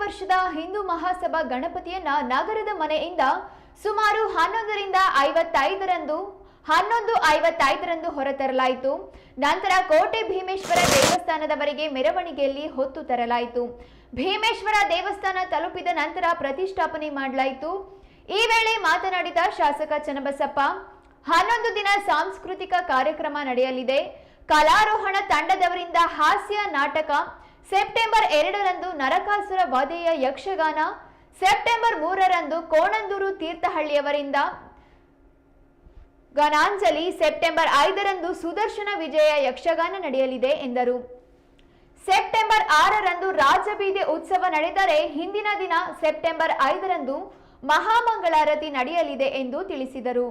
ವರ್ಷದ ಹಿಂದೂ ಮಹಾಸಭಾ ಗಣಪತಿಯನ್ನ ನಗರದ ಮನೆಯಿಂದ ಸುಮಾರು 11:55ರಂದು ಹೊರತರಲಾಯಿತು. ನಂತರ ಕೋಟೆ ಭೀಮೇಶ್ವರ ದೇವಸ್ಥಾನದವರೆಗೆ ಮೆರವಣಿಗೆಯಲ್ಲಿ ಹೊತ್ತು ತರಲಾಯಿತು. ಭೀಮೇಶ್ವರ ದೇವಸ್ಥಾನ ತಲುಪಿದ ನಂತರ ಪ್ರತಿಷ್ಠಾಪನೆ ಮಾಡಲಾಯಿತು. ಈ ವೇಳೆ ಮಾತನಾಡಿದ ಶಾಸಕ ಚನ್ನಬಸಪ್ಪ, 11 ದಿನ ಸಾಂಸ್ಕೃತಿಕ ಕಾರ್ಯಕ್ರಮ ನಡೆಯಲಿದೆ. ಕಲಾರೋಹಣ ತಂಡದವರಿಂದ ಹಾಸ್ಯ ನಾಟಕ, ಸೆಪ್ಟೆಂಬರ್ 2ರಂದು ನರಕಾಸುರ ವಧೆಯ ಯಕ್ಷಗಾನ, ಸೆಪ್ಟೆಂಬರ್ 3ರಂದು ಕೋಣಂದೂರು ತೀರ್ಥಹಳ್ಳಿಯವರಿಂದ ಗಾನಾಂಜಲಿ, ಸೆಪ್ಟೆಂಬರ್ 5ರಂದು ಸುದರ್ಶನ ವಿಜಯ ಯಕ್ಷಗಾನ ನಡೆಯಲಿದೆ ಎಂದರು. ಸೆಪ್ಟೆಂಬರ್ 6ರಂದು ರಾಜಬೀದಿ ಉತ್ಸವ ನಡೆದರೆ ಹಿಂದಿನ ದಿನ ಸೆಪ್ಟೆಂಬರ್ 5ರಂದು ಮಹಾಮಂಗಳಾರತಿ ನಡೆಯಲಿದೆ ಎಂದು ತಿಳಿಸಿದರು.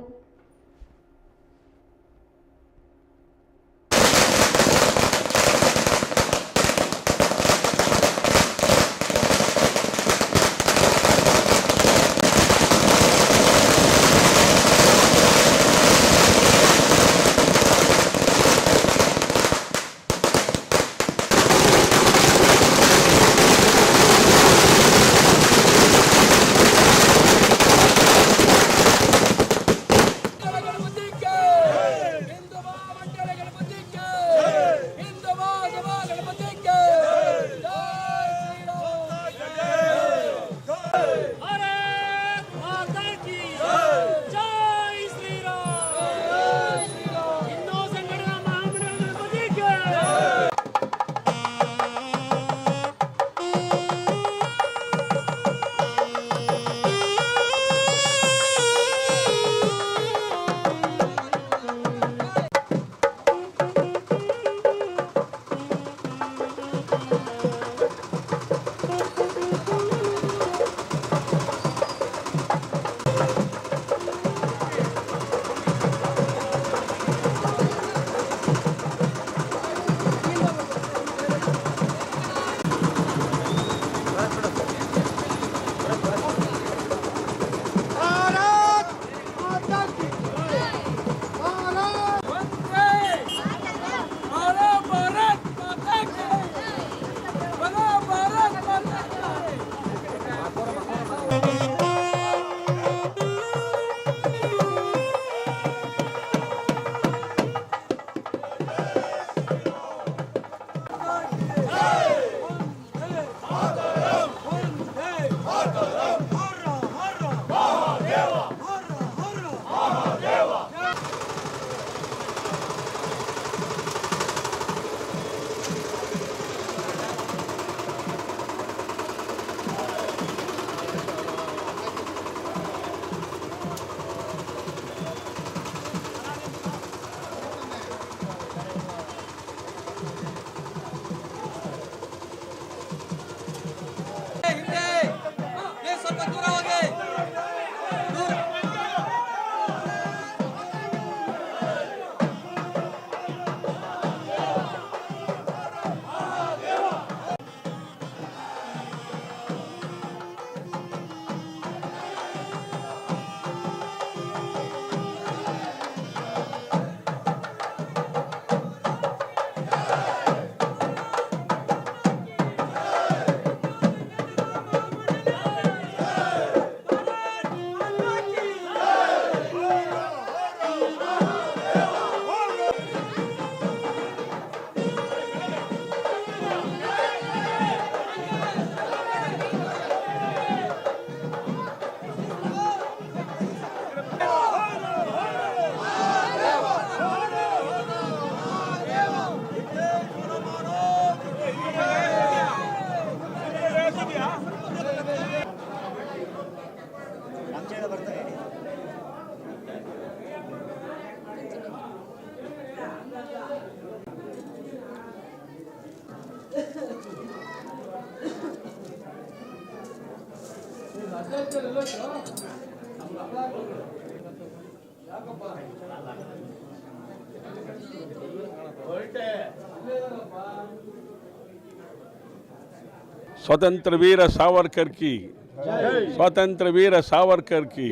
स्वतंत्र वीर सावरकर की स्वातंत्र वीर सावरकर की,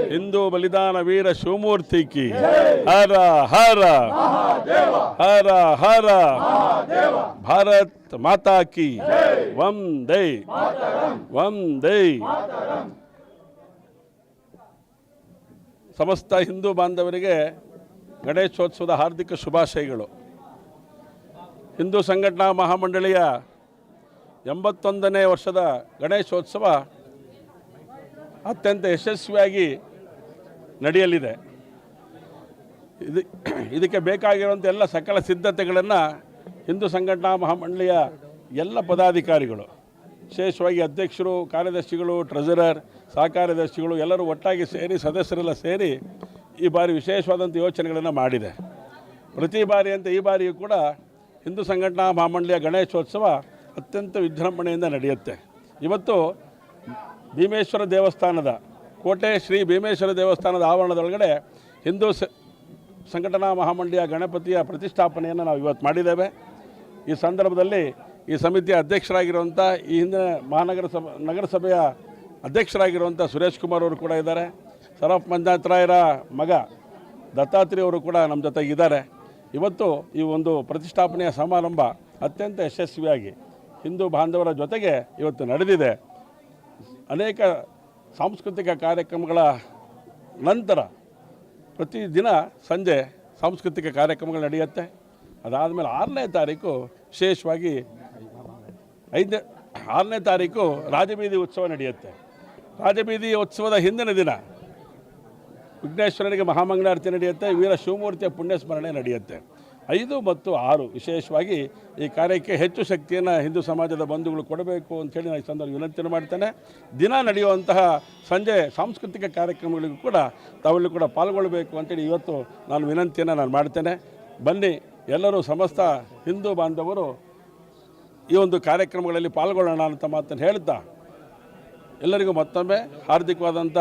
हिंदू बलिदान वीर शिवमूर्ति की, हर हर हर हर भारत माता की, वंदे वंदे। ಸಮಸ್ತ ಹಿಂದೂ ಬಾಂಧವರಿಗೆ ಗಣೇಶೋತ್ಸವದ ಹಾರ್ದಿಕ ಶುಭಾಶಯಗಳು. ಹಿಂದೂ ಸಂಘಟನಾ ಮಹಾಮಂಡಳಿಯ 81ನೇ ವರ್ಷದ ಗಣೇಶೋತ್ಸವ ಅತ್ಯಂತ ಯಶಸ್ವಿಯಾಗಿ ನಡೆಯಲಿದೆ. ಇದಕ್ಕೆ ಬೇಕಾಗಿರುವಂಥ ಎಲ್ಲ ಸಕಲ ಸಿದ್ಧತೆಗಳನ್ನು ಹಿಂದೂ ಸಂಘಟನಾ ಮಹಾಮಂಡಳಿಯ ಎಲ್ಲ ಪದಾಧಿಕಾರಿಗಳು, ವಿಶೇಷವಾಗಿ ಅಧ್ಯಕ್ಷರು, ಕಾರ್ಯದರ್ಶಿಗಳು, ಟ್ರೆಜರರ್, ಸಹಕಾರ್ಯದರ್ಶಿಗಳು ಎಲ್ಲರೂ ಒಟ್ಟಾಗಿ ಸೇರಿ, ಸದಸ್ಯರೆಲ್ಲ ಸೇರಿ ಈ ಬಾರಿ ವಿಶೇಷವಾದಂಥ ಯೋಚನೆಗಳನ್ನು ಮಾಡಿದೆ. ಪ್ರತಿ ಬಾರಿಯಂತೆ ಈ ಬಾರಿಯೂ ಕೂಡ ಹಿಂದೂ ಸಂಘಟನಾ ಮಹಾಮಂಡಳಿಯ ಗಣೇಶೋತ್ಸವ ಅತ್ಯಂತ ವಿಜೃಂಭಣೆಯಿಂದ ನಡೆಯುತ್ತೆ. ಇವತ್ತು ಭೀಮೇಶ್ವರ ದೇವಸ್ಥಾನದ ಕೋಟೆ ಶ್ರೀ ಭೀಮೇಶ್ವರ ದೇವಸ್ಥಾನದ ಆವರಣದೊಳಗಡೆ ಹಿಂದೂ ಸಂಘಟನಾ ಮಹಾಮಂಡಳಿಯ ಗಣಪತಿಯ ಪ್ರತಿಷ್ಠಾಪನೆಯನ್ನು ನಾವು ಇವತ್ತು ಮಾಡಿದ್ದೇವೆ. ಈ ಸಂದರ್ಭದಲ್ಲಿ ಈ ಸಮಿತಿಯ ಅಧ್ಯಕ್ಷರಾಗಿರುವಂಥ ಈ ಹಿಂದಿನ ನಗರಸಭೆಯ ಅಧ್ಯಕ್ಷರಾಗಿರುವಂಥ ಸುರೇಶ್ ಕುಮಾರ್ ಅವರು ಕೂಡ ಇದ್ದಾರೆ. ಸರಫ್ ಮಂಜುನಾಥ್ ರಾಯರ ಮಗ ದತ್ತಾತ್ರೇಯ ಅವರು ಕೂಡ ನಮ್ಮ ಜೊತೆಗಿದ್ದಾರೆ. ಇವತ್ತು ಈ ಒಂದು ಪ್ರತಿಷ್ಠಾಪನೆಯ ಸಮಾರಂಭ ಅತ್ಯಂತ ಯಶಸ್ವಿಯಾಗಿ ಹಿಂದೂ ಬಾಂಧವರ ಜೊತೆಗೆ ಇವತ್ತು ನಡೆದಿದೆ. ಅನೇಕ ಸಾಂಸ್ಕೃತಿಕ ಕಾರ್ಯಕ್ರಮಗಳ ನಂತರ ಪ್ರತಿದಿನ ಸಂಜೆ ಸಾಂಸ್ಕೃತಿಕ ಕಾರ್ಯಕ್ರಮಗಳು ನಡೆಯುತ್ತೆ. ಅದಾದಮೇಲೆ 6ನೇ ತಾರೀಕು ವಿಶೇಷವಾಗಿ 6ನೇ ತಾರೀಕು ರಾಜಬೀದಿ ಉತ್ಸವ ನಡೆಯುತ್ತೆ. ರಾಜಬೀದಿ ಉತ್ಸವದ ಹಿಂದಿನ ದಿನ ವಿಘ್ನೇಶ್ವರನಿಗೆ ಮಹಾಮಂಗಳಾರತಿ ನಡೆಯುತ್ತೆ, ವೀರ ಶಿವಮೂರ್ತಿಯ ಪುಣ್ಯಸ್ಮರಣೆ ನಡೆಯುತ್ತೆ. 5 ಮತ್ತು 6 ವಿಶೇಷವಾಗಿ ಈ ಕಾರ್ಯಕ್ಕೆ ಹೆಚ್ಚು ಶಕ್ತಿಯನ್ನು ಹಿಂದೂ ಸಮಾಜದ ಬಂಧುಗಳು ಕೊಡಬೇಕು ಅಂಥೇಳಿ ನಾನು ಈ ಸಂದರ್ಭ ವಿನಂತಿಯನ್ನು ಮಾಡ್ತೇನೆ. ದಿನ ನಡೆಯುವಂತಹ ಸಂಜೆ ಸಾಂಸ್ಕೃತಿಕ ಕಾರ್ಯಕ್ರಮಗಳಿಗೂ ಕೂಡ ತಾವೆಲ್ಲೂ ಕೂಡ ಪಾಲ್ಗೊಳ್ಳಬೇಕು ಅಂತೇಳಿ ಇವತ್ತು ನಾನು ವಿನಂತಿಯನ್ನು ಮಾಡ್ತೇನೆ. ಬನ್ನಿ, ಎಲ್ಲರೂ ಸಮಸ್ತ ಹಿಂದೂ ಬಾಂಧವರು ಈ ಒಂದು ಕಾರ್ಯಕ್ರಮಗಳಲ್ಲಿ ಪಾಲ್ಗೊಳ್ಳೋಣ ಅಂತ ಮಾತನ್ನು ಹೇಳ್ತಾ ಎಲ್ಲರಿಗೂ ಮತ್ತೊಮ್ಮೆ ಹಾರ್ದಿಕವಾದಂಥ